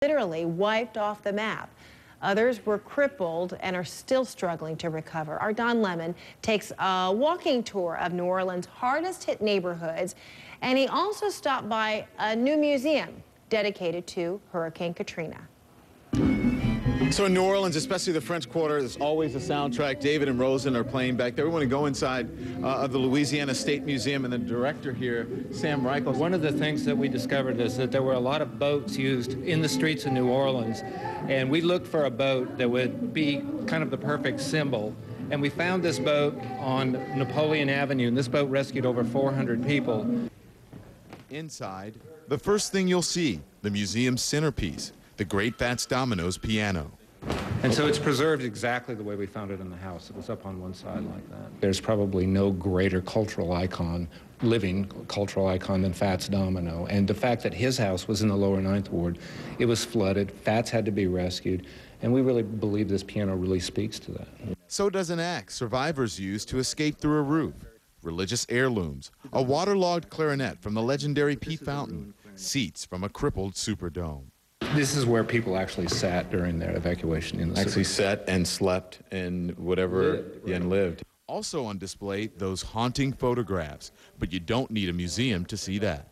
literally wiped off the map. Others were crippled and are still struggling to recover. Our Don Lemon takes a walking tour of New Orleans' hardest hit neighborhoods, and he also stopped by a new museum dedicated to Hurricane Katrina. So in New Orleans, especially the French Quarter, there's always a soundtrack. David and Rosen are playing back there. We want to go inside of the Louisiana State Museum, and the director here, Sam Reichel. One of the things that we discovered is that there were a lot of boats used in the streets of New Orleans, and we looked for a boat that would be kind of the perfect symbol. And we found this boat on Napoleon Avenue, and this boat rescued over 400 people. Inside, the first thing you'll see, the museum's centerpiece, the Great Fats Domino's piano. And so it's preserved exactly the way we found it in the house. It was up on one side like that. There's probably no greater cultural icon, living cultural icon, than Fats Domino. And the fact that his house was in the lower Ninth Ward, it was flooded, Fats had to be rescued, and we really believe this piano really speaks to that. So does an axe survivors used to escape through a roof, religious heirlooms, a waterlogged clarinet from the legendary Pete Fountain, seats from a crippled Superdome. This is where people actually sat during their evacuation in the Actually Superdome. sat and slept and whatever and lived. Also on display, those haunting photographs, but you don't need a museum to see that.